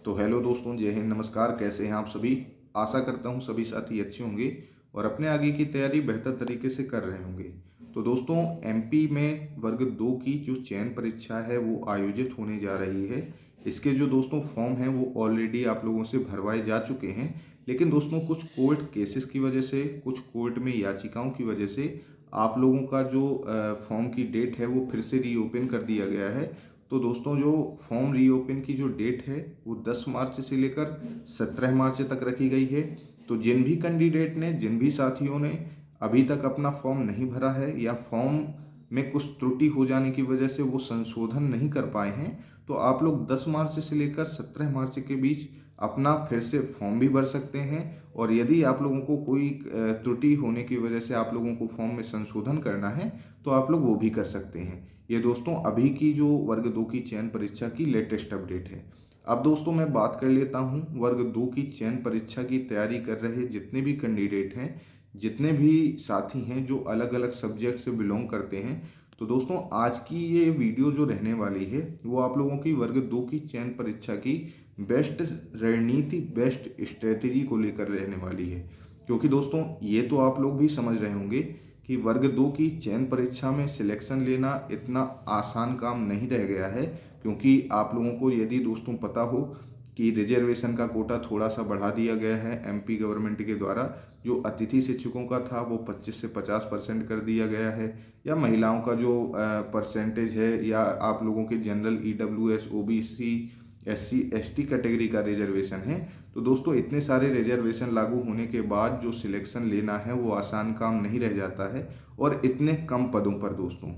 तो हेलो दोस्तों, जय हिंद, नमस्कार। कैसे हैं आप सभी। आशा करता हूं सभी साथी अच्छे होंगे और अपने आगे की तैयारी बेहतर तरीके से कर रहे होंगे। तो दोस्तों, एमपी में वर्ग 2 की जो चयन परीक्षा है वो आयोजित होने जा रही है। इसके जो दोस्तों फॉर्म हैं वो ऑलरेडी आप लोगों से भरवाए जा चुके हैं, लेकिन दोस्तों कुछ कोर्ट केसेस की वजह से, कुछ कोर्ट में याचिकाओं की वजह से आप लोगों का जो फॉर्म की डेट है वो फिर से रीओपन कर दिया गया है। तो दोस्तों, जो फॉर्म रीओपन की जो डेट है वो 10 मार्च से लेकर 17 मार्च तक रखी गई है। तो जिन भी कैंडिडेट ने, जिन भी साथियों ने अभी तक अपना फॉर्म नहीं भरा है या फॉर्म में कुछ त्रुटि हो जाने की वजह से वो संशोधन नहीं कर पाए हैं, तो आप लोग 10 मार्च से लेकर 17 मार्च के बीच अपना फिर से फॉर्म भी भर सकते हैं। और यदि आप लोगों को कोई त्रुटि होने की वजह से आप लोगों को फॉर्म में संशोधन करना है तो आप लोग वो भी कर सकते हैं। ये दोस्तों अभी की जो वर्ग 2 की चयन परीक्षा की लेटेस्ट अपडेट है। अब दोस्तों मैं बात कर लेता हूँ वर्ग 2 की चयन परीक्षा की तैयारी कर रहे जितने भी कैंडिडेट हैं, जितने भी साथी हैं जो अलग अलग सब्जेक्ट से बिलोंग करते हैं। तो दोस्तों आज की ये वीडियो जो रहने वाली है वो आप लोगों की वर्ग 2 की चयन परीक्षा की बेस्ट रणनीति, बेस्ट स्ट्रेटेजी को लेकर रहने वाली है। क्योंकि दोस्तों ये तो आप लोग भी समझ रहे होंगे कि वर्ग 2 की चयन परीक्षा में सिलेक्शन लेना इतना आसान काम नहीं रह गया है। क्योंकि आप लोगों को यदि दोस्तों पता हो कि रिजर्वेशन का कोटा थोड़ा सा बढ़ा दिया गया है एमपी गवर्नमेंट के द्वारा। जो अतिथि शिक्षकों का था वो 25 से 50% कर दिया गया है, या महिलाओं का जो परसेंटेज है, या आप लोगों के general EWS OBC SC ST category का रिजर्वेशन है। तो दोस्तों इतने सारे रिजर्वेशन लागू होने के बाद जो सिलेक्शन लेना है वो आसान काम नहीं रह जाता है, और इतने कम पदों पर दोस्तों।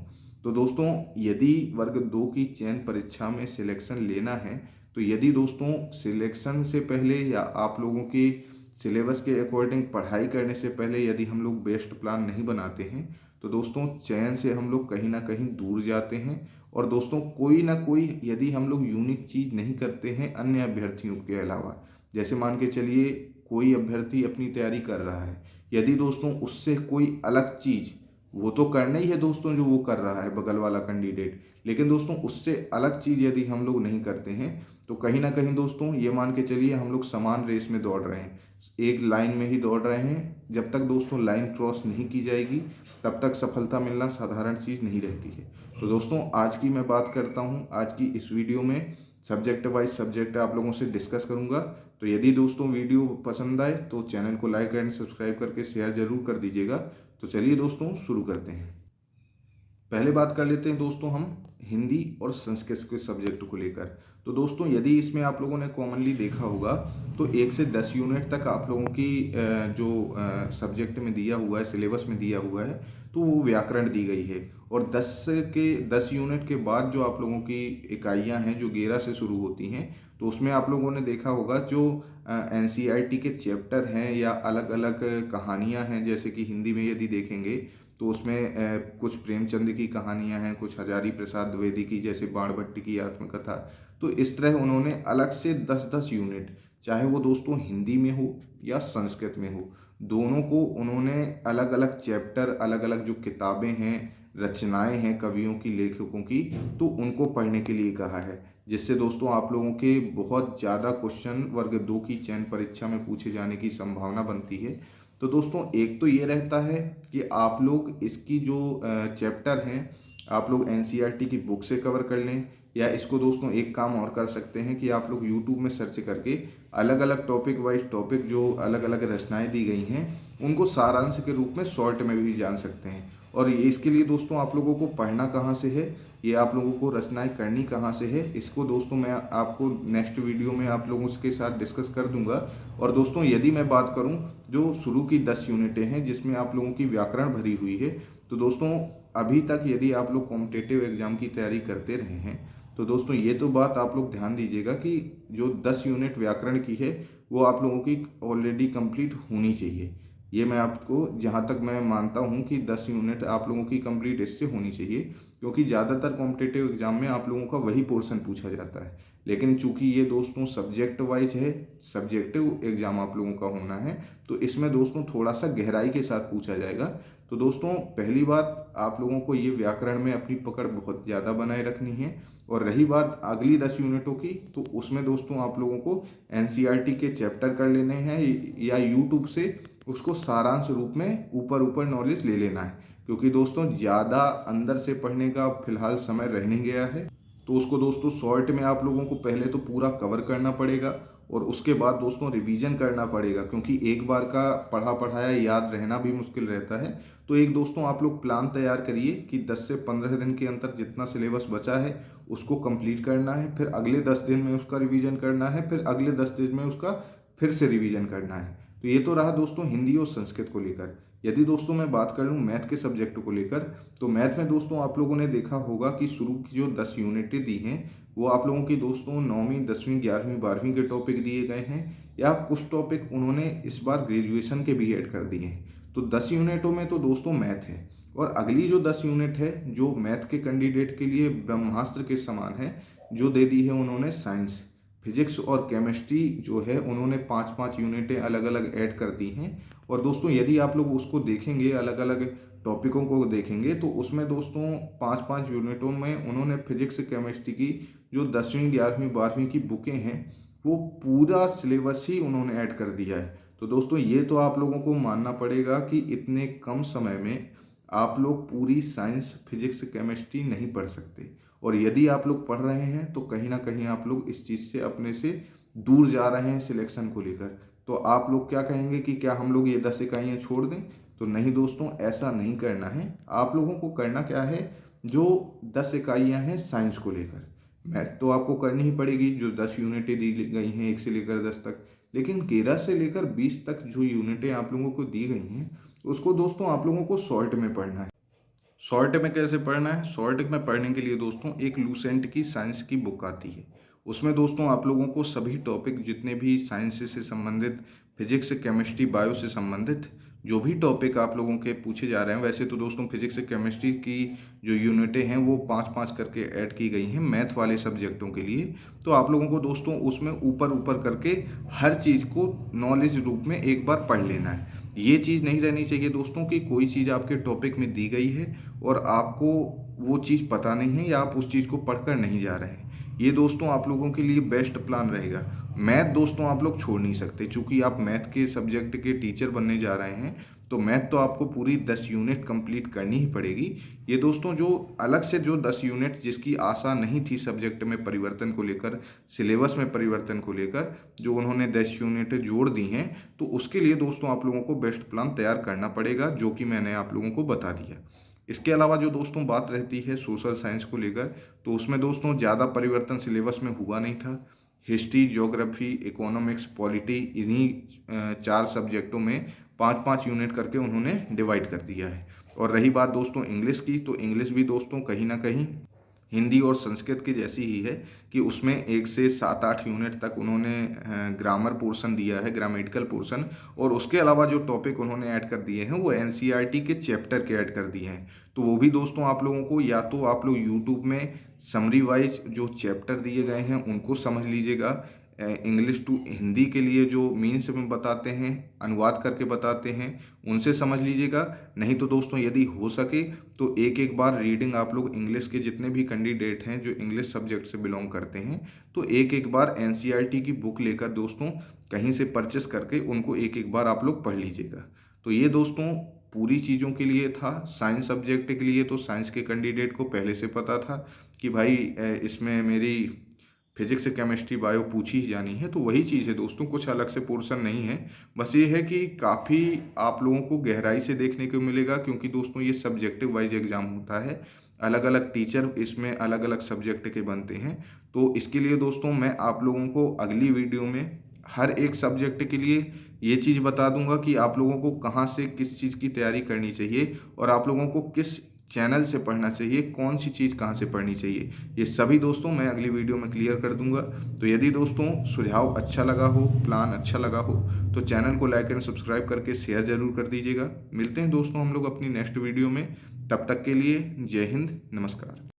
तो दोस्तों यदि वर्ग 2 की चयन परीक्षा में सिलेक्शन लेना है, तो यदि दोस्तों सिलेक्शन से पहले या आप लोगों की सिलेबस के अकॉर्डिंग पढ़ाई करने से पहले यदि हम लोग बेस्ट प्लान नहीं बनाते हैं, तो दोस्तों चयन से हम लोग कहीं ना कहीं दूर जाते हैं। और दोस्तों कोई ना कोई यदि हम लोग यूनिक चीज़ नहीं करते हैं अन्य अभ्यर्थियों के अलावा, जैसे मान के चलिए कोई अभ्यर्थी अपनी तैयारी कर रहा है, यदि दोस्तों उससे कोई अलग चीज़, वो तो करना ही है दोस्तों जो वो कर रहा है बगल वाला कैंडिडेट, लेकिन दोस्तों उससे अलग चीज़ यदि हम लोग नहीं करते हैं तो कहीं ना कहीं दोस्तों ये मान के चलिए हम लोग समान रेस में दौड़ रहे हैं, एक लाइन में ही दौड़ रहे हैं। जब तक दोस्तों लाइन क्रॉस नहीं की जाएगी तब तक सफलता मिलना साधारण चीज़ नहीं रहती है। तो दोस्तों आज की मैं बात करता हूँ, आज की इस वीडियो में सब्जेक्ट वाइज सब्जेक्ट आप लोगों से डिस्कस करूँगा। तो यदि दोस्तों वीडियो पसंद आए तो चैनल को लाइक एंड सब्सक्राइब करके शेयर जरूर कर दीजिएगा। तो चलिए दोस्तों शुरू करते हैं। पहले बात कर लेते हैं दोस्तों हम हिंदी और संस्कृत के सब्जेक्ट को लेकर। तो दोस्तों यदि इसमें आप लोगों ने कॉमनली देखा होगा तो 1 से 10 यूनिट तक आप लोगों की जो सब्जेक्ट में दिया हुआ है, सिलेबस में दिया हुआ है, तो वो व्याकरण दी गई है। और 10 यूनिट के बाद जो आप लोगों की इकाइयाँ हैं जो 11 से शुरू होती हैं, तो उसमें आप लोगों ने देखा होगा जो एनसीईआरटी के चैप्टर हैं या अलग अलग कहानियाँ हैं, जैसे कि हिंदी में यदि देखेंगे तो उसमें कुछ प्रेमचंद की कहानियां हैं, कुछ हजारी प्रसाद द्विवेदी की जैसे बाणभट्ट की आत्मकथा। तो इस तरह उन्होंने अलग से 10-10 यूनिट, चाहे वो दोस्तों हिंदी में हो या संस्कृत में हो, दोनों को उन्होंने अलग अलग चैप्टर, अलग अलग जो किताबें हैं, रचनाएं हैं कवियों की, लेखकों की, तो उनको पढ़ने के लिए कहा है। जिससे दोस्तों आप लोगों के बहुत ज़्यादा क्वेश्चन वर्ग 2 की चयन परीक्षा में पूछे जाने की संभावना बनती है। तो दोस्तों एक तो ये रहता है कि आप लोग इसकी जो चैप्टर हैं आप लोग एनसीईआरटी की बुक से कवर कर लें, या इसको दोस्तों एक काम और कर सकते हैं कि आप लोग यूट्यूब में सर्च करके अलग अलग टॉपिक वाइज टॉपिक जो अलग अलग रचनाएं दी गई हैं उनको सारांश के रूप में शॉर्ट में भी जान सकते हैं। और ये इसके लिए दोस्तों आप लोगों को पढ़ना कहाँ से है, ये आप लोगों को रचनाएं करनी कहाँ से है, इसको दोस्तों मैं आपको नेक्स्ट वीडियो में आप लोगों के साथ डिस्कस कर दूंगा। और दोस्तों यदि मैं बात करूं जो शुरू की 10 यूनिटें हैं जिसमें आप लोगों की व्याकरण भरी हुई है, तो दोस्तों अभी तक यदि आप लोग कॉम्पिटिटिव एग्जाम की तैयारी करते रहे हैं तो दोस्तों ये तो बात आप लोग ध्यान दीजिएगा कि जो 10 यूनिट व्याकरण की है वो आप लोगों की ऑलरेडी कंप्लीट होनी चाहिए। ये मैं आपको, जहाँ तक मैं मानता हूँ कि 10 यूनिट आप लोगों की कंप्लीट इससे होनी चाहिए, क्योंकि ज़्यादातर कॉम्पिटिटिव एग्जाम में आप लोगों का वही पोर्शन पूछा जाता है। लेकिन चूंकि ये दोस्तों सब्जेक्ट वाइज है, सब्जेक्टिव एग्जाम आप लोगों का होना है, तो इसमें दोस्तों थोड़ा सा गहराई के साथ पूछा जाएगा। तो दोस्तों पहली बात, आप लोगों को ये व्याकरण में अपनी पकड़ बहुत ज़्यादा बनाए रखनी है। और रही बात अगली 10 यूनिटों की, तो उसमें दोस्तों आप लोगों को एनसीईआरटी के चैप्टर कर लेने हैं या यूट्यूब से उसको सारांश रूप में ऊपर ऊपर नॉलेज ले लेना है, क्योंकि दोस्तों ज़्यादा अंदर से पढ़ने का फिलहाल समय रह नहीं गया है। तो उसको दोस्तों शॉर्ट में आप लोगों को पहले तो पूरा कवर करना पड़ेगा और उसके बाद दोस्तों रिवीजन करना पड़ेगा, क्योंकि एक बार का पढ़ा पढ़ाया याद रहना भी मुश्किल रहता है। तो एक दोस्तों आप लोग प्लान तैयार करिए कि 10 से 15 दिन के अंदर जितना सिलेबस बचा है उसको कंप्लीट करना है, फिर अगले 10 दिन में उसका रिवीजन करना है, फिर अगले 10 दिन में उसका फिर से रिवीजन करना है। तो ये तो रहा दोस्तों हिंदी और संस्कृत को लेकर। यदि दोस्तों मैं बात कर लूँ मैथ के सब्जेक्ट को लेकर, तो मैथ में दोस्तों आप लोगों ने देखा होगा कि शुरू की जो 10 यूनिटें दी हैं वो आप लोगों की दोस्तों 9वीं 10वीं 11वीं 12वीं के टॉपिक दिए गए हैं, या कुछ टॉपिक उन्होंने इस बार ग्रेजुएशन के भी ऐड कर दिए हैं। तो 10 यूनिटों में तो दोस्तों मैथ है, और अगली जो 10 यूनिट है जो मैथ के कैंडिडेट के लिए ब्रह्मास्त्र के समान है, जो दे दी है उन्होंने साइंस, फिजिक्स और केमिस्ट्री जो है उन्होंने 5-5 यूनिटें अलग अलग ऐड कर दी हैं। और दोस्तों यदि आप लोग उसको देखेंगे, अलग अलग टॉपिकों को देखेंगे, तो उसमें दोस्तों 5-5 यूनिटों में उन्होंने फिजिक्स केमिस्ट्री की जो 10वीं 11वीं 12वीं की बुकें हैं वो पूरा सिलेबस ही उन्होंने ऐड कर दिया है। तो दोस्तों ये तो आप लोगों को मानना पड़ेगा कि इतने कम समय में आप लोग पूरी साइंस फिजिक्स केमिस्ट्री नहीं पढ़ सकते, और यदि आप लोग पढ़ रहे हैं तो कहीं ना कहीं आप लोग इस चीज़ से अपने से दूर जा रहे हैं सिलेक्शन को लेकर। तो आप लोग क्या कहेंगे कि क्या हम लोग ये 10 इकाइयाँ छोड़ दें? तो नहीं दोस्तों, ऐसा नहीं करना है। आप लोगों को करना क्या है, जो 10 इकाइयाँ हैं साइंस को लेकर, मैथ तो आपको करनी ही पड़ेगी, जो 10 यूनिटें दी गई हैं 1 से लेकर 10 तक, लेकिन 11 से लेकर 20 तक जो यूनिटें आप लोगों को दी गई हैं उसको दोस्तों आप लोगों को शॉर्ट में पढ़ना है। शॉर्ट में कैसे पढ़ना है? शॉर्ट में पढ़ने के लिए दोस्तों एक लूसेंट की साइंस की बुक आती है, उसमें दोस्तों आप लोगों को सभी टॉपिक जितने भी साइंस से संबंधित, फिजिक्स केमिस्ट्री बायो से संबंधित जो भी टॉपिक आप लोगों के पूछे जा रहे हैं, वैसे तो दोस्तों फिजिक्स केमिस्ट्री की जो यूनिटें हैं वो 5-5 करके ऐड की गई हैं मैथ वाले सब्जेक्टों के लिए। तो आप लोगों को दोस्तों उसमें ऊपर ऊपर करके हर चीज़ को नॉलेज रूप में एक बार पढ़ लेना है। ये चीज़ नहीं रहनी चाहिए दोस्तों कि कोई चीज़ आपके टॉपिक में दी गई है और आपको वो चीज़ पता नहीं है या आप उस चीज़ को पढ़कर नहीं जा रहे हैं। ये दोस्तों आप लोगों के लिए बेस्ट प्लान रहेगा। मैथ दोस्तों आप लोग छोड़ नहीं सकते, चूंकि आप मैथ के सब्जेक्ट के टीचर बनने जा रहे हैं, तो मैथ तो आपको पूरी 10 यूनिट कंप्लीट करनी ही पड़ेगी। ये दोस्तों जो अलग से जो 10 यूनिट जिसकी आशा नहीं थी सब्जेक्ट में परिवर्तन को लेकर, सिलेबस में परिवर्तन को लेकर, जो उन्होंने 10 यूनिटें जोड़ दी हैं, तो उसके लिए दोस्तों आप लोगों को बेस्ट प्लान तैयार करना पड़ेगा, जो कि मैंने आप लोगों को बता दिया। इसके अलावा जो दोस्तों बात रहती है सोशल साइंस को लेकर, तो उसमें दोस्तों ज़्यादा परिवर्तन सिलेबस में हुआ नहीं था। हिस्ट्री, ज्योग्राफी, इकोनॉमिक्स, पॉलिटी, इन्हीं 4 सब्जेक्टों में 5-5 यूनिट करके उन्होंने डिवाइड कर दिया है। और रही बात दोस्तों इंग्लिश की, तो इंग्लिश भी दोस्तों कहीं ना कहीं हिंदी और संस्कृत की जैसी ही है कि उसमें 1 से 7-8 यूनिट तक उन्होंने ग्रामर पोर्शन दिया है, ग्रामेटिकल पोर्शन, और उसके अलावा जो टॉपिक उन्होंने ऐड कर दिए हैं वो एनसीईआरटी के चैप्टर के ऐड कर दिए हैं। तो वो भी दोस्तों आप लोगों को, या तो आप लोग यूट्यूब में समरी वाइज जो चैप्टर दिए गए हैं उनको समझ लीजिएगा, इंग्लिश टू हिंदी के लिए जो मीन्स में बताते हैं, अनुवाद करके बताते हैं, उनसे समझ लीजिएगा। नहीं तो दोस्तों यदि हो सके तो एक एक बार रीडिंग आप लोग इंग्लिश के जितने भी कैंडिडेट हैं जो इंग्लिश सब्जेक्ट से बिलोंग करते हैं, तो एक एक बार एनसीईआरटी की बुक लेकर दोस्तों कहीं से परचेस करके उनको एक एक बार आप लोग पढ़ लीजिएगा। तो ये दोस्तों पूरी चीज़ों के लिए था। साइंस सब्जेक्ट के लिए तो साइंस के कैंडिडेट को पहले से पता था कि भाई इसमें मेरी फिजिक्स केमिस्ट्री बायो पूछी ही जानी है, तो वही चीज़ है दोस्तों, कुछ अलग से पोर्शन नहीं है। बस ये है कि काफ़ी आप लोगों को गहराई से देखने को मिलेगा, क्योंकि दोस्तों ये सब्जेक्टिव वाइज एग्ज़ाम होता है, अलग अलग टीचर इसमें अलग अलग सब्जेक्ट के बनते हैं। तो इसके लिए दोस्तों मैं आप लोगों को अगली वीडियो में हर एक सब्जेक्ट के लिए ये चीज़ बता दूंगा कि आप लोगों को कहाँ से किस चीज़ की तैयारी करनी चाहिए और आप लोगों को किस चैनल से पढ़ना चाहिए, कौन सी चीज़ कहाँ से पढ़नी चाहिए, ये सभी दोस्तों मैं अगली वीडियो में क्लियर कर दूंगा। तो यदि दोस्तों सुझाव अच्छा लगा हो, प्लान अच्छा लगा हो, तो चैनल को लाइक एंड सब्सक्राइब करके शेयर जरूर कर दीजिएगा। मिलते हैं दोस्तों हम लोग अपनी नेक्स्ट वीडियो में, तब तक के लिए जय हिंद, नमस्कार।